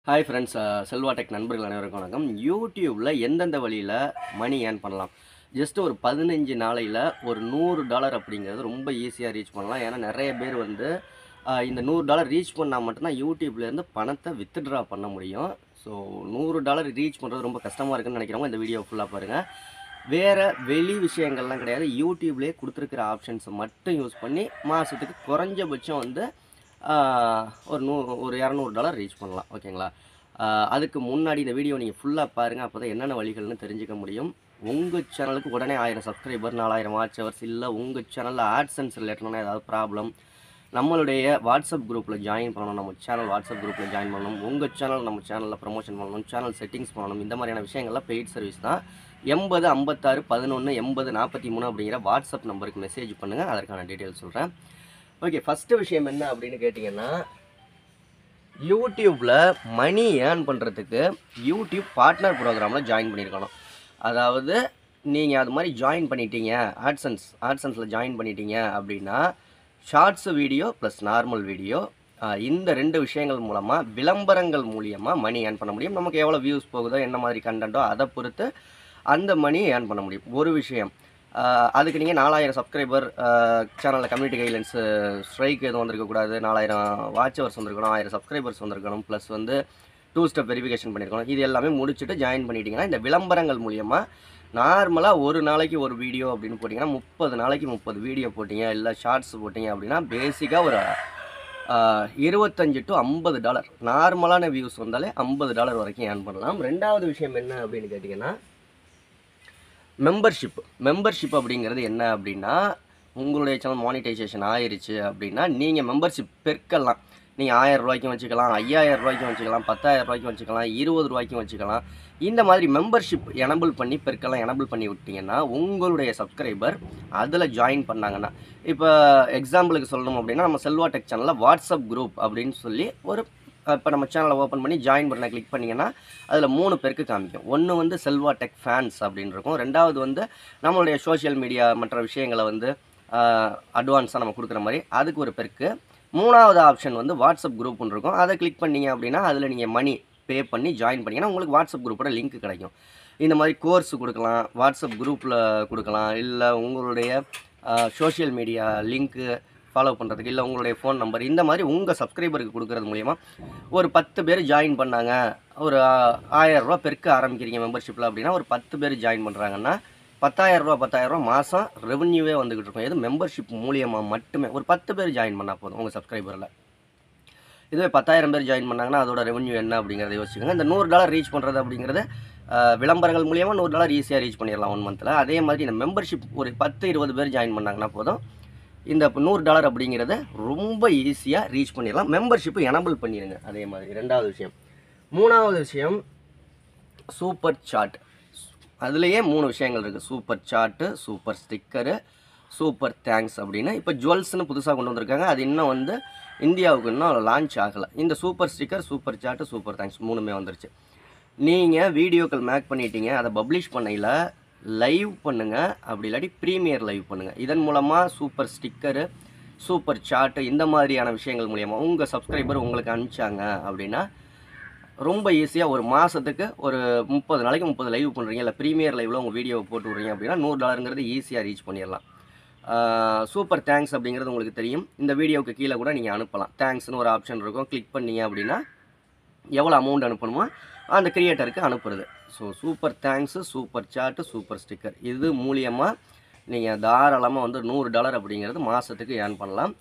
Hi friends, Selva tech நண்பர்கள் அனைவருக்கும் வணக்கம். யூடியூப்பில் எந்தெந்த வழியில் மணி ஏர்ன் பண்ணலாம்? ஜஸ்ட் ஒரு 15 நாளையில் ஒரு $100 அப்படிங்கிறது ரொம்ப ஈஸியாக ரீச் பண்ணலாம். ஏன்னா நிறைய பேர் வந்து இந்த $100 ரீச் பண்ணால் மட்டும்தான் யூடியூப்லேருந்து பணத்தை வித்ட்ரா பண்ண முடியும். ஸோ $100 ரீச் பண்ணுறது ரொம்ப கஷ்டமாக இருக்குன்னு நினைக்கிறவங்க இந்த வீடியோ ஃபுல்லாக பாருங்கள். வேறு வெளி விஷயங்கள்லாம் கிடையாது. யூடியூப்லேயே கொடுத்துருக்கிற ஆப்ஷன்ஸை மட்டும் யூஸ் பண்ணி மாதத்துக்கு குறைஞ்சபட்சம் வந்து ஒரு $200 ரீச் பண்ணலாம். ஓகேங்களா? அதுக்கு முன்னாடி இந்த வீடியோ நீங்கள் ஃபுல்லாக பாருங்கள். அப்போ தான் என்னென்ன வழிகள்னு தெரிஞ்சுக்க முடியும். உங்கள் சேனலுக்கு உடனே 1000 சப்ஸ்கிரைபர், 4000 வாட்ச் ஹவர்ஸ், இல்லை உங்கள் சேனலில் ஆட்சன்ஸ் ரிலேட்டடான ஏதாவது ப்ராப்ளம், நம்மளுடைய வாட்ஸ்அப் குரூப்பில் ஜாயின் பண்ணணும். நம்ம சேனல் வாட்ஸ்அப் குரூப்பில் ஜாயின் பண்ணணும். உங்கள் சேனல் நம்ம சேனலில் ப்ரமோஷன் பண்ணணும், சேனல் செட்டிங்ஸ் பண்ணணும். இந்த மாதிரியான விஷயங்கள்லாம் பெய்ட் சர்வீஸ் தான். 80 56 11 80 43 அப்படிங்கிற வாட்ஸ்அப் நம்பருக்கு மெசேஜ் பண்ணுங்கள். அதற்கான டீட்டெயில்ஸ் சொல்கிறேன். ஓகே, ஃபஸ்ட்டு விஷயம் என்ன அப்படின்னு கேட்டிங்கன்னா, யூடியூப்பில் மணி ஏர்ன் பண்ணுறதுக்கு யூடியூப் பார்ட்னர் ப்ரோக்ராமில் ஜாயின் பண்ணியிருக்கணும். அதாவது நீங்கள் அது மாதிரி ஜாயின் பண்ணிட்டீங்க, ஆட்சன்ஸில் ஜாயின் பண்ணிட்டீங்க அப்படின்னா, shorts video plus normal video, இந்த 2 விஷயங்கள் மூலமாக விளம்பரங்கள் மூலியமாக மணி ஏர்ன் பண்ண முடியும். நமக்கு எவ்வளோ வியூஸ் போகுதோ, என்ன மாதிரி கண்டென்ட்டோ அதை பொறுத்து அந்த மணி ஏர்ன் பண்ண முடியும். ஒரு விஷயம், அதுக்கு நீங்கள் 4000 சப்ஸ்கிரைபர், சேனலில் கம்யூனிட்டி கைட்லைன்ஸு ஸ்ட்ரைக் எதுவும் வந்திருக்கக்கூடாது, 4000 வாட்ச் ஹவர்ஸ் வந்திருக்கணும், 1000 சப்ஸ்கிரைபர்ஸ் வந்திருக்கணும், ப்ளஸ் வந்து 2 ஸ்டெப் வெரிஃபிகேஷன் பண்ணியிருக்கணும். இது எல்லாமே முடிச்சுட்டு ஜாயின் பண்ணிட்டீங்கன்னா, இந்த விளம்பரங்கள் மூலியமாக நார்மலாக ஒரு நாளைக்கு ஒரு வீடியோ அப்படின்னு போட்டிங்கன்னா 30 நாளைக்கு 30 வீடியோ போட்டிங்க, இல்லை ஷார்ட்ஸ் போட்டிங்க அப்படின்னா பேசிக்காக ஒரு $25 to $50 நார்மலான வியூஸ் வந்தாலே $50 வரைக்கும் ஏர்ன் பண்ணலாம். ரெண்டாவது விஷயம் என்ன அப்படின்னு கேட்டிங்கன்னா, மெம்பர்ஷிப் அப்படிங்கிறது என்ன அப்படின்னா, உங்களுடைய சேனல் மானிட்டைசேஷன் ஆயிடுச்சு அப்படின்னா நீங்கள் மெம்பர்ஷிப் பெருக்கலாம். நீங்கள் $1000 வச்சுக்கலாம், $5000 வச்சுக்கலாம், $10,000 வச்சுக்கலாம், $20 வச்சுக்கலாம். இந்த மாதிரி மெம்பர்ஷிப் எனபிள் பண்ணி விட்டிங்கன்னா உங்களுடைய சப்ஸ்கிரைபர் அதில் ஜாயின் பண்ணாங்கன்னா, இப்போ எக்ஸாம்பிளுக்கு சொல்லணும் அப்படின்னா, நம்ம செல்வா டெக் சேனலில் வாட்ஸ்அப் குரூப் அப்படின்னு சொல்லி இப்போ நம்ம சேனலை ஓப்பன் பண்ணி ஜாயின் பண்ண கிளிக் பண்ணிங்கன்னா அதில் 3 பேருக்கு காமிக்கும். ஒன்று வந்து செல்வா டெக் ஃபேன்ஸ் அப்படின்னு இருக்கும். ரெண்டாவது வந்து நம்மளுடைய சோஷியல் மீடியா மற்ற விஷயங்களை வந்து அட்வான்ஸாக நம்ம கொடுக்குற மாதிரி அதுக்கு ஒரு பெருக்கு. மூணாவது ஆப்ஷன் வந்து வாட்ஸ்அப் குரூப்னு இருக்கும். அதை கிளிக் பண்ணிங்க அப்படின்னா அதில் நீங்கள் மணி பே பண்ணி ஜாயின் பண்ணிங்கன்னா உங்களுக்கு வாட்ஸ்அப் குரூப்போட லிங்க் கிடைக்கும். இந்த மாதிரி கோர்ஸ் கொடுக்கலாம், வாட்ஸ்அப் குரூப்பில் கொடுக்கலாம், இல்லை உங்களுடைய சோஷியல் மீடியா லிங்க்கு ஃபாலோ பண்ணுறதுக்கு, இல்லை உங்களுடைய ஃபோன் நம்பர், இந்த மாதிரி உங்கள் சப்ஸ்கிரைபருக்கு கொடுக்குறது மூலிமா ஒரு 10 பேர் ஜாயின் பண்ணாங்க, ஒரு $1000 பெருக்க ஆரம்பிக்கிறீங்க மெம்பர்ஷிப்பில் அப்படின்னா, ஒரு 10 பேர் ஜாயின் பண்ணுறாங்கன்னா $10,000 மாதம் ரெவன்யூவே வந்துக்கிட்டு இருக்கும். எது மெம்பர்ஷிப் மூலியமாக மட்டுமே ஒரு 10 பேர் ஜாயின் பண்ணால் போதும் உங்கள் சப்ஸ்கிரைபரில். இதுவே 10,000 பேர் ஜாயின் பண்ணாங்கன்னா அதோட ரெவன்யூ என்ன அப்படிங்கிறத யோசிச்சுக்கோங்க. இந்த $100 ரீச் பண்ணுறது அப்படிங்கிறது விளம்பரங்கள் மூலியமாக $100 ஈஸியாக ரீச் பண்ணிடலாம் 1 மந்தில். அதே மாதிரி இந்த மெம்பர்ஷிப் ஒரு 10-20 பேர் ஜாயின் பண்ணாங்கன்னா போதும், இந்த $100 அப்படிங்கிறத ரொம்ப ஈஸியாக ரீச் பண்ணிடலாம். மெம்பர்ஷிப்பு எனபிள் பண்ணிடுங்க. அதே மாதிரி ரெண்டாவது விஷயம். மூணாவது விஷயம் சூப்பர் சாட். அதுலேயே 3 விஷயங்கள் இருக்குது. சூப்பர் சாட்டு, சூப்பர் ஸ்டிக்கரு, சூப்பர் தேங்க்ஸ் அப்படின்னு. இப்போ ஜுவல்ஸ்னு புதுசாக கொண்டு வந்திருக்காங்க. அது இன்னும் வந்து இந்தியாவுக்கு இன்னும் லான்ச் ஆகலை. இந்த சூப்பர் ஸ்டிக்கர், சூப்பர் சாட்டு, சூப்பர் தேங்க்ஸ் 3மே வந்துருச்சு. நீங்கள் வீடியோக்கள் மேக் பண்ணிட்டீங்க, அதை பப்ளிஷ் பண்ணையில் லைவ் பண்ணுங்கள், அப்படி இல்லாட்டி ப்ரீமியர் லைவ் பண்ணுங்கள். இதன் மூலமாக சூப்பர் ஸ்டிக்கரு, சூப்பர் சாட்டு இந்த மாதிரியான விஷயங்கள் மூலியமாக உங்கள் சப்ஸ்கிரைபர் உங்களுக்கு அனுப்பிச்சாங்க அப்படின்னா ரொம்ப ஈஸியாக ஒரு மாதத்துக்கு ஒரு 30 நாளைக்கு 30 லைவ் பண்ணுறீங்க, இல்லை ப்ரீமியர் லைவில் உங்கள் வீடியோவை போட்டு விட்றீங்க அப்படின்னா $100ங்கிறது ஈஸியாக ரீச் பண்ணிடலாம். சூப்பர் தேங்க்ஸ் அப்படிங்கிறது உங்களுக்கு தெரியும். இந்த வீடியோவுக்கு கீழே கூட நீங்கள் அனுப்பலாம். தேங்க்ஸ்னு ஒரு ஆப்ஷன் இருக்கும். கிளிக் பண்ணீங்க அப்படின்னா எவ்வளோ அமௌண்ட் அனுப்பணுமோ அந்த கிரியேட்டருக்கு அனுப்புறது. ஸோ சூப்பர் தேங்க்ஸு, சூப்பர் சாட்டு, சூப்பர் ஸ்டிக்கர் இது மூலியமாக நீங்கள் தாராளமாக வந்து $100 அப்படிங்கிறது மாதத்துக்கு ஏர்ன் பண்ணலாம்.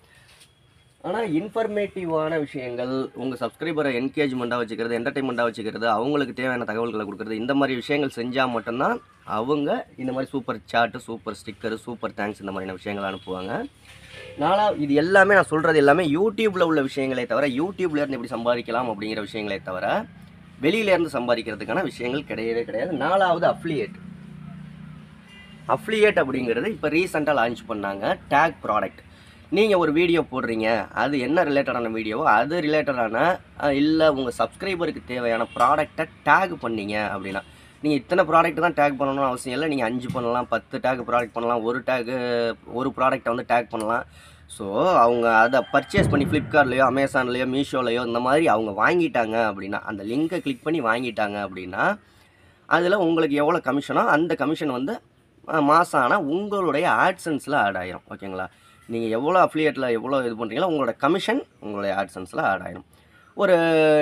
ஆனால் இன்ஃபர்மேட்டிவான விஷயங்கள், உங்கள் சப்ஸ்கிரைபரை என்கேஜ்மெண்ட்டாக வச்சுக்கிறது, என்டர்டைன்மெண்ட்டாக வச்சுக்கிறது, அவங்களுக்கு தேவையான தகவல்களை கொடுக்குறது, இந்த மாதிரி விஷயங்கள் செஞ்சால் மட்டும்தான் அவங்க இந்த மாதிரி சூப்பர் சாட்டு, சூப்பர் ஸ்டிக்கரு, சூப்பர் தேங்க்ஸ் இந்த மாதிரியான விஷயங்கள் அனுப்புவாங்க. இது எல்லாமே நான் சொல்கிறது எல்லாமே யூடியூப்பில் உள்ள விஷயங்களே தவிர, யூடியூப்லேருந்து எப்படி சம்பாதிக்கலாம் அப்படிங்கிற விஷயங்களே தவிர வெளியிலேருந்து சம்பாதிக்கிறதுக்கான விஷயங்கள் கிடையவே கிடையாது. 4வது அஃப்லியேட் அப்படிங்கிறது இப்போ ரீசெண்டாக லான்ச் பண்ணாங்க. Take product. நீங்கள் ஒரு வீடியோ போடுறீங்க, அது என்ன ரிலேட்டடான வீடியோவோ அது ரிலேட்டடான இல்லை உங்கள் சப்ஸ்கிரைபருக்கு தேவையான ப்ராடக்டை டேக் பண்ணீங்க அப்படின்னா, நீங்கள் இத்தனை ப்ராடக்ட் தான் டேக் பண்ணணும்னு அவசியம் இல்லை. நீங்கள் 5 பண்ணலாம், 10 டேக் ப்ராடக்ட் பண்ணலாம், ஒரு ப்ராடக்டை வந்து டேக் பண்ணலாம். ஸோ அவங்க அதை பர்ச்சேஸ் பண்ணி ஃப்ளிப்கார்ட்லேயோ அமேசான்லேயோ மீஷோலையோ இந்த மாதிரி அவங்க வாங்கிட்டாங்க அப்படின்னா, அந்த லிங்கை கிளிக் பண்ணி வாங்கிட்டாங்க அப்படின்னா, அதில் உங்களுக்கு எவ்வளோ கமிஷனோ அந்த கமிஷன் வந்து மாதம் ஆனால் உங்களுடைய ஆட்சன்ஸில் ஆட் ஆயிரும். ஓகேங்களா? நீங்கள் எவ்வளோ அஃபிலியேட்டில் எவ்வளோ இது பண்ணுறீங்களோ உங்களோட கமிஷன் உங்களுடைய ஆட்சன்ஸில் ஆட் ஆயிரும்.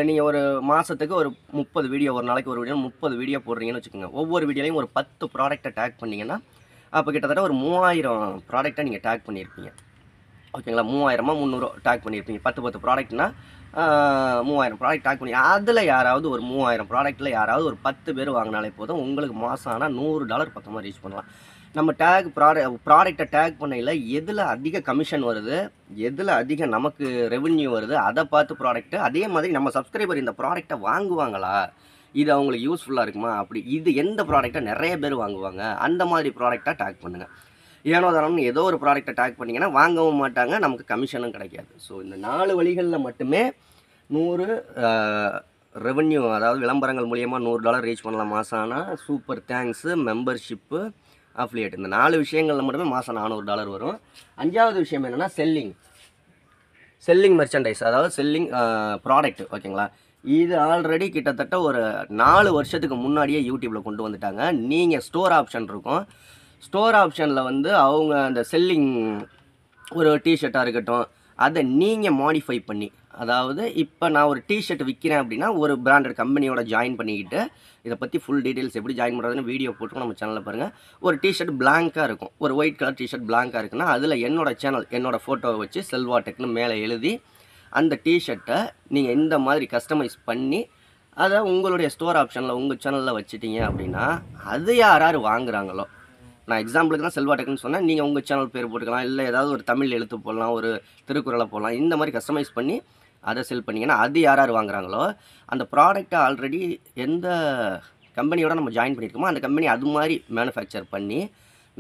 நீங்கள் ஒரு மாதத்துக்கு ஒரு 30 வீடியோ, ஒரு நாளைக்கு ஒரு வீடியோ 30 வீடியோ போடுறீங்கன்னு வச்சுக்கோங்க. ஒவ்வொரு வீடியோலையும் ஒரு 10 ப்ராடக்ட்டை டேக் பண்ணிங்கன்னா, அப்போ கிட்டத்தட்ட ஒரு 3000 ப்ராடக்ட்டை நீங்கள் டேக் பண்ணியிருப்பீங்க. ஓகேங்களா? 3000 300 டேக் பண்ணியிருப்பீங்க. 10 ப்ராடக்ட்னா 3000 ப்ராடக்ட் டேக் பண்ணி அதில் யாராவது ஒரு 3000 ப்ராடக்ட்டில் யாராவது ஒரு 10 பேர் வாங்கினாலே போதும், உங்களுக்கு மாதம் ஆனால் $100 பக்கமாக ரீச் பண்ணலாம். நம்ம ப்ராடக்ட்டை டேக் பண்ணையில் எதில் அதிக கமிஷன் வருது, எதில் அதிக நமக்கு ரெவென்யூ வருது, அதை பார்த்து ப்ராடக்ட்டு, அதே மாதிரி நம்ம சப்ஸ்கிரைபர் இந்த ப்ராடக்ட்டை வாங்குவாங்களா, இது அவங்களுக்கு யூஸ்ஃபுல்லாக இருக்குமா, அப்படி இது எந்த ப்ராடக்ட்டை நிறைய பேர் வாங்குவாங்க, அந்த மாதிரி ப்ராடக்டாக டேக் பண்ணுங்கள். ஏனோ தானோன்னு ஏதோ ஒரு ப்ராடக்ட்டை டேக் பண்ணிங்கன்னா வாங்கவும் மாட்டாங்க, நமக்கு கமிஷனும் கிடைக்காது. ஸோ இந்த 4 வழிகளில் மட்டுமே 100 ரெவென்யூ, அதாவது விளம்பரங்கள் மூலியமாக $100 ரீச் பண்ணலாம் மாதம் ஆனால். சூப்பர் தேங்க்ஸு, மெம்பர்ஷிப்பு, அஃபிலியேட், இந்த 4 விஷயங்களில் மட்டுமே மாதம் $400 வரும். 5வது விஷயம் என்னென்னா செல்லிங் மெர்ச்சன்டைஸ், அதாவது செல்லிங் ப்ராடக்ட். ஓகேங்களா? இது ஆல்ரெடி கிட்டத்தட்ட ஒரு 4 வருஷத்துக்கு முன்னாடியே யூடியூப்பில் கொண்டு வந்துட்டாங்க. நீங்கள் ஸ்டோர் ஆப்ஷன் இருக்கும், ஸ்டோர் ஆப்ஷனில் வந்து அவங்க அந்த செல்லிங் ஒரு டிஷர்ட்டாக இருக்கட்டும், அதை நீங்கள் மாடிஃபை பண்ணி, அதாவது இப்போ நான் ஒரு டிஷர்ட் விற்கிறேன் அப்படின்னா ஒரு பிராண்டட் கம்பெனியோட ஜாயின் பண்ணிக்கிட்டு, இதை பற்றி ஃபுல் டீட்டெயில்ஸ் எப்படி ஜாயின் பண்ணுறதுன்னு வீடியோ போட்டுருக்கோம் நம்ம சேனலில் பாருங்கள். ஒரு டிஷர்ட் பிளாங்காக இருக்கும், ஒரு ஒயிட் கலர் டிஷர்ட் பிளாங்காக இருக்குன்னா அதில் என்னோட ஃபோட்டோவை வச்சு செல்வா டெக்னு மேலே எழுதி அந்த டிஷர்ட்டை நீங்கள் இந்த மாதிரி கஸ்டமைஸ் பண்ணி அதை உங்களுடைய ஸ்டோர் ஆப்ஷனில் உங்கள் சேனலில் வச்சுட்டீங்க அப்படின்னா, அது யார் வாங்குறாங்களோ, நான் எக்ஸாம்பிளுக்கு தான் செல்வா டெக்னு சொன்னேன், நீங்கள் உங்கள் சேனல் பேர் போட்டுக்கலாம், இல்லை ஏதாவது ஒரு தமிழ் எழுத்து போடலாம், ஒரு திருக்குறளை போடலாம், இந்த மாதிரி கஸ்டமைஸ் பண்ணி அதை செல் பண்ணிங்கன்னா அது யார் வாங்குறாங்களோ, அந்த ப்ராடக்ட்டை ஆல்ரெடி எந்த கம்பெனியோட நம்ம ஜாயின் பண்ணியிருக்கோமோ அந்த கம்பெனி அது மாதிரி மேனுஃபேக்சர் பண்ணி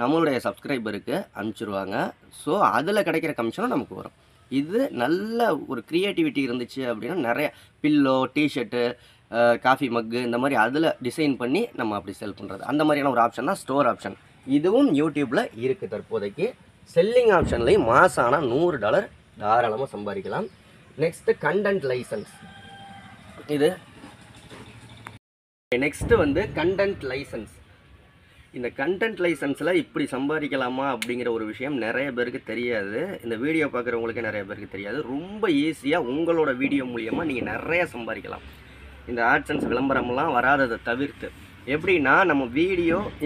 நம்மளுடைய சப்ஸ்கிரைபருக்கு அனுப்பிச்சிடுவாங்க. ஸோ அதில் கிடைக்கிற கமிஷனும் நமக்கு வரும். இது நல்ல ஒரு க்ரியேட்டிவிட்டி இருந்துச்சு அப்படின்னா நிறைய பில்லோ, டிஷர்ட்டு, காஃபி மக்கு, இந்த மாதிரி அதில் டிசைன் பண்ணி நம்ம அப்படி செல் பண்ணுறது, அந்த மாதிரியான ஒரு ஆப்ஷன் தான் ஸ்டோர் ஆப்ஷன். இதுவும் யூடியூப்பில் இருக்குது தற்போதைக்கு. செல்லிங் ஆப்ஷன்லேயும் மாதம் ஆனால் $100 தாராளமாக சம்பாதிக்கலாம். Next content license. இது நெக்ஸ்ட்டு வந்து கண்டென்ட் லைசன்ஸ். இந்த கண்டென்ட் லைசன்ஸில் இப்படி சம்பாதிக்கலாமா அப்படிங்கிற ஒரு விஷயம் நிறைய பேருக்கு தெரியாது. இந்த வீடியோ பார்க்குறவங்களுக்கே நிறைய பேருக்கு தெரியாது. ரொம்ப ஈஸியாக உங்களோட வீடியோ மூலியமாக நீங்கள் நிறைய சம்பாதிக்கலாம். இந்த ஆட்சன்ஸ் விளம்பரம்லாம் வராததை தவிர்த்து. எப்படின்னா, நம்ம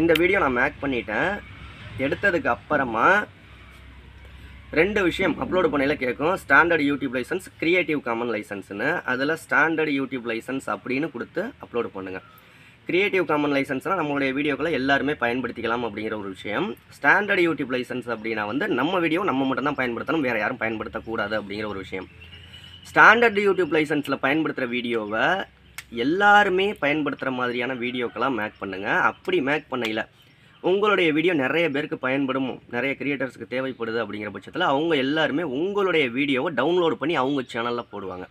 இந்த வீடியோ நான் மேக் பண்ணிட்டேன், எடுத்ததுக்கு அப்புறமா 2 விஷயம் அப்லோடு பண்ணையில் கேட்கும். Standard YouTube licence, creative common லைசன்ஸ்னு. அதில் ஸ்டாண்டர்ட் யூடியூப் லைசன்ஸ் அப்படின்னு கொடுத்து அப்லோடு பண்ணுங்கள். கிரியேட்டிவ் காமன் லைசன்ஸ்னால் நம்மளுடைய வீடியோக்களை எல்லாருமே பயன்படுத்திக்கலாம் அப்படிங்கிற ஒரு விஷயம். ஸ்டாண்டர்ட் யூடியூப் லைசன்ஸ் அப்படின்னா வந்து நம்ம வீடியோ நம்ம மட்டும் தான் பயன்படுத்தணும், வேறு யாரும் பயன்படுத்தக்கூடாது அப்படிங்கிற ஒரு விஷயம். ஸ்டாண்டர்ட் யூடியூப் லைசன்ஸில் பயன்படுத்துகிற வீடியோவை எல்லாருமே பயன்படுத்துகிற மாதிரியான வீடியோக்கெல்லாம் மேக் பண்ணுங்கள். அப்படி மேக் பண்ணையில் உங்களுடைய வீடியோ நிறைய பேருக்கு பயன்படும், நிறைய கிரியேட்டர்ஸுக்கு தேவைப்படுது அப்படிங்கிற பட்சத்தில் அவங்க எல்லாருமே உங்களுடைய வீடியோவை டவுன்லோடு பண்ணி அவங்க சேனலில் போடுவாங்க.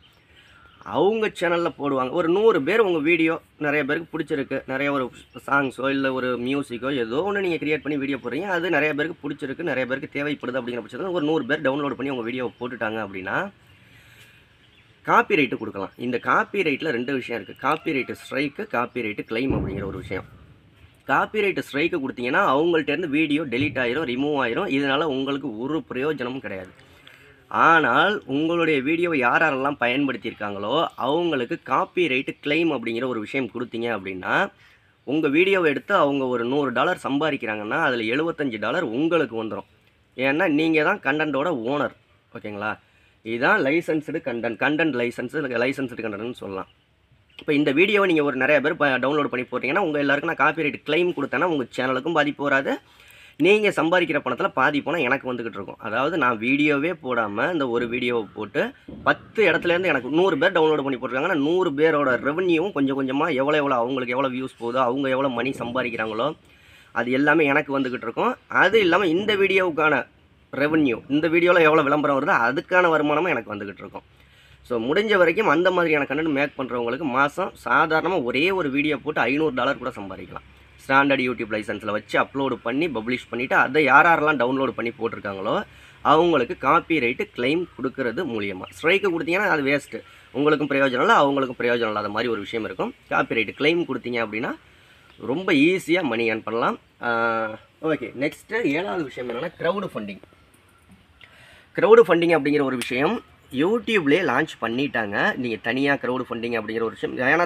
ஒரு 100 பேர் உங்கள் வீடியோ நிறைய பேருக்கு பிடிச்சிருக்கு, நிறைய ஒரு சாங்ஸோ இல்லை ஒரு மியூசிக்கோ ஏதோ ஒன்று நீங்கள் கிரியேட் பண்ணி வீடியோ போடுறீங்க, அது நிறைய பேருக்கு பிடிச்சிருக்கு, நிறைய பேருக்கு தேவைப்படுது அப்படிங்கிற பட்சத்தில் ஒரு 100 பேர் டவுன்லோட் பண்ணி உங்கள் வீடியோவை போட்டுட்டாங்க அப்படின்னா காப்பி ரைட்டு கொடுக்கலாம். இந்த காப்பி ரைட்டில் 2 விஷயம் இருக்குது. Copyright strike, copyright claim அப்படிங்கிற ஒரு விஷயம். காப்பி ரைட்டு ஸ்ட்ரைக்கு கொடுத்தீங்கன்னா அவங்கள்ட்டேருந்து வீடியோ டெலீட் ஆயிரும், ரிமூவ் ஆயிரும். இதனால் உங்களுக்கு ஒரு பிரயோஜனமும் கிடையாது. ஆனால் உங்களுடைய வீடியோவை யாரெல்லாம் பயன்படுத்தியிருக்காங்களோ அவங்களுக்கு காப்பி ரைட்டு கிளைம் அப்படிங்கிற ஒரு விஷயம் கொடுத்தீங்க அப்படின்னா, உங்கள் வீடியோவை எடுத்து அவங்க ஒரு $100 சம்பாதிக்கிறாங்கன்னா அதில் $75 உங்களுக்கு வந்துடும். ஏன்னா நீங்கள் தான் கண்டென்ட்டோட ஓனர். ஓகேங்களா? இதுதான் லைசன்ஸ்டு கண்டென்ட் லைசன்ஸ்டு கண்டென்ட்னு சொல்லலாம். இப்போ இந்த வீடியோவை நீங்கள் ஒரு நிறைய பேர் டவுன்லோட் பண்ணி போட்டிங்கன்னா உங்கள் எல்லாருக்கும் நான் காப்பி ரைட் கிளைம் கொடுத்தேன்னா உங்கள் சேனலுக்கும் பாதிப்பு வராது, நீங்கள் சம்பாதிக்கிற பணத்தில் பாதி பணம் எனக்கு வந்துக்கிட்டு இருக்கும். அதாவது நான் வீடியோவே போடாமல் இந்த ஒரு வீடியோவை போட்டு 10 இடத்துலேருந்து எனக்கு 100 பேர் டவுன்லோட் பண்ணி போட்டிருக்காங்கன்னா 100 பேரோட ரெவன்யூவும் கொஞ்சம் கொஞ்சமாக எவ்வளோ அவங்களுக்கு எவ்வளோ வியூஸ் போகுதோ, அவங்க எவ்வளோ மணி சம்பாதிக்கிறாங்களோ அது எல்லாமே எனக்கு வந்துக்கிட்டு இருக்கும். அது இல்லாமல் இந்த வீடியோவுக்கான ரெவன்யூ, இந்த வீடியோவில் எவ்வளோ விளம்பரம் வருதோ அதுக்கான வருமானமும் எனக்கு வந்துக்கிட்டு இருக்கும். ஸோ முடிஞ்ச வரைக்கும் அந்த மாதிரியான கண்டென்ட் மேக் பண்ணுறவங்களுக்கு மாதம் சாதாரணமாக ஒரே ஒரு வீடியோ போட்டு $500 கூட சம்பாதிக்கலாம். ஸ்டாண்டர்ட் யூடியூப் லைசன்ஸில் வச்சு அப்லோடு பண்ணி பப்ளிஷ் பண்ணிவிட்டு அதை யாரெல்லாம் டவுன்லோடு பண்ணி போட்டிருக்காங்களோ அவங்களுக்கு காப்பிரைட்டு கிளைம் கொடுக்கறது மூலியமாக. ஸ்ட்ரைக்கு கொடுத்தீங்கன்னா அது வேஸ்ட்டு, உங்களுக்கும் பிரயோஜனம் இல்லை, அவங்களுக்கும் பிரயோஜனம் இல்லாத மாதிரி ஒரு விஷயம் இருக்கும். காப்பிரைட்டு கிளைம் கொடுத்தீங்க அப்படின்னா ரொம்ப ஈஸியாக மணி ஏர்ன் பண்ணலாம். ஓகே, நெக்ஸ்ட்டு 7வது விஷயம் என்னென்னா க்ரௌடு ஃபண்டிங். க்ரௌடு ஃபண்டிங் அப்படிங்கிற ஒரு விஷயம் யூடியூப்லேயே லான்ச் பண்ணிட்டாங்க. நீங்கள் தனியாக க்ரௌடு ஃபண்டிங் அப்படிங்கிற ஒரு விஷயம், ஏன்னா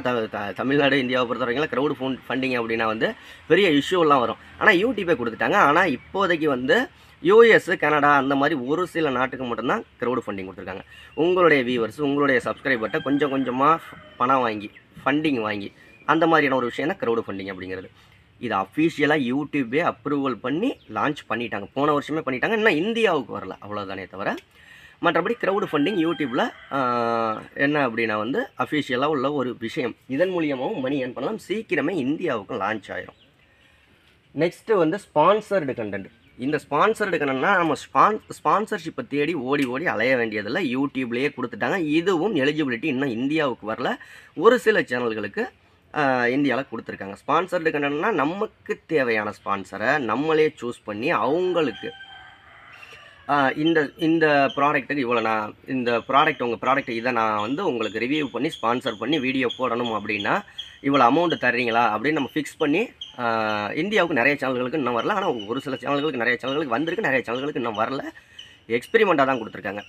தமிழ்நாடு இந்தியாவை பொறுத்த வரைக்கும் க்ரௌடு ஃபண்டிங் அப்படின்னா வந்து பெரிய இஷ்யூலாம் வரும். ஆனால் யூடியூப்பே கொடுத்துட்டாங்க. ஆனால் இப்போதைக்கு வந்து யூஎஸ், கனடா அந்த மாதிரி ஒரு சில நாட்டுக்கு மட்டும்தான் க்ரௌடு ஃபண்டிங் கொடுத்துருக்காங்க. உங்களுடைய வியூவர்ஸ், உங்களுடைய சப்ஸ்கிரைபர்கிட்ட கொஞ்சம் கொஞ்சமாக பணம் வாங்கி ஃபண்டிங் வாங்கி அந்த மாதிரியான ஒரு விஷயம் தான் க்ரௌடு ஃபண்டிங் அப்படிங்கிறது. இது அஃபிஷியலாக யூடியூப்பே அப்ரூவல் பண்ணி லான்ச் பண்ணிட்டாங்க. போன வருஷமே பண்ணிட்டாங்க. இன்னும் இந்தியாவுக்கு வரல, அவ்வளோதானே தவிர மற்றபடி க்ரௌடு ஃபண்டிங் யூடியூப்பில் என்ன அப்படின்னா வந்து அஃபிஷியலாக உள்ள ஒரு விஷயம். இதன் மூலியமாகவும் மணி ஏர்ன் பண்ணலாம். சீக்கிரமே இந்தியாவுக்கும் லான்ச் ஆயிரும். நெக்ஸ்ட்டு வந்து ஸ்பான்சர்டு கண்டென்ட். இந்த ஸ்பான்சர்டு கண்டென்ட்னா நம்ம ஸ்பான்சர்ஷிப்பை தேடி ஓடி ஓடி அலைய வேண்டியதில்லை, யூடியூப்லேயே கொடுத்துட்டாங்க. இதுவும் எலிஜிபிலிட்டி இன்னும் இந்தியாவுக்கு வரல. ஒரு சில சேனல்களுக்கு இந்தியாவில் கொடுத்துருக்காங்க. ஸ்பான்சர்டு கண்டென்ட்னா நமக்கு தேவையான ஸ்பான்சரை நம்மளே சூஸ் பண்ணி அவங்களுக்கு இந்த ப்ராடக்ட்டுக்கு இவ்வளோ, நான் இந்த ப்ராடக்ட் உங்கள் ப்ராடக்ட் இதை நான் வந்து உங்களுக்கு ரிவ்யூ பண்ணி ஸ்பான்சர் பண்ணி வீடியோ போடணும் அப்படின்னா இவ்வளோ அமௌண்ட்டு தர்றீங்களா அப்படின்னு நம்ம ஃபிக்ஸ் பண்ணி இந்தியாவுக்கு நிறைய சேனல்களுக்கு இன்னும் வரல. ஆனால் ஒரு சில சேனல்களுக்கு நிறைய சேனல்களுக்கு வந்திருக்கு, நிறைய சேனல்களுக்கு இன்னும் வரல. எக்ஸ்பெரிமெண்ட்டாக தான் கொடுத்துருக்காங்க.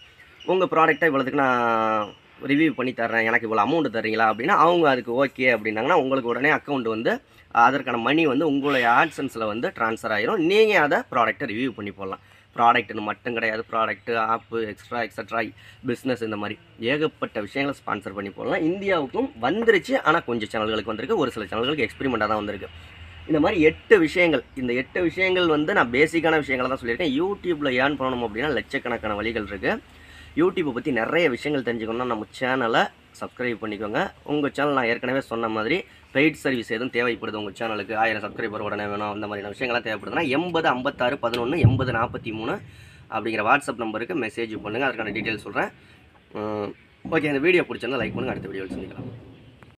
உங்கள் ப்ராடக்டை இவ்வளோத்துக்கு நான் ரிவ்யூ பண்ணி தர்றேன், எனக்கு இவ்வளோ அமௌண்ட்டு தர்றீங்களா அப்படின்னா அவங்க அதுக்கு ஓகே அப்படின்னாங்கன்னா உங்களுக்கு உடனே அக்கௌண்ட் வந்து அதற்கான மணி வந்து உங்களுடைய ஆட்சன்ஸில் வந்து ட்ரான்ஸ்ஃபர் ஆகிரும். நீங்கள் அதை ப்ராடக்ட்டை ரிவ்யூ பண்ணி போடலாம். ப்ராடக்ட்னு மட்டும் கிடையாது, ப்ராடக்ட்டு, ஆப்பு, எக்ஸட்ரா பிஸ்னஸ், இந்த மாதிரி ஏகப்பட்ட விஷயங்களை ஸ்பான்சர் பண்ணி போடலாம். இந்தியாவுக்கும் வந்துருச்சு. ஆனால் கொஞ்சம் சேனல்களுக்கு வந்திருக்கு, ஒரு சில சேனல்களுக்கு எக்ஸ்பெரிமெண்ட்டாக தான் வந்திருக்கு. இந்த மாதிரி 8 விஷயங்கள். இந்த 8 விஷயங்கள் வந்து நான் பேசிக்கான விஷயங்களை தான் சொல்லியிருக்கேன். யூடியூப்பில் ஏர்ன் பண்ணணும் அப்படின்னா லட்சக்கணக்கான வழிகள் இருக்குது. யூடியூப்பை பற்றி நிறைய விஷயங்கள் தெரிஞ்சுக்கணும்னா நம்ம சேனலை சப்ஸ்கிரைப் பண்ணிக்கோங்க. உங்கள் சேனல் நான் ஏற்கனவே சொன்ன மாதிரி பெய்ட் சர்வீஸ் எதுவும் தேவைப்படுது, உங்கள் சேனலுக்கு 1000 சப்ஸ்கிரைபர் உடனே வேணும், அந்த மாதிரியான விஷயங்கள்லாம் தேவைப்படுதுன்னா 80 56 11 80 43 அப்படிங்கிற வாட்ஸ்அப் நம்பருக்கு மெசேஜ் பண்ணுங்கள். அதுக்கான டீட்டெயில்ஸ் சொல்கிறேன். ஓகே, இந்த வீடியோ பிடிச்சிருந்தா லைக் பண்ணுங்கள். அடுத்த வீடியோவில் சந்திக்கலாம்.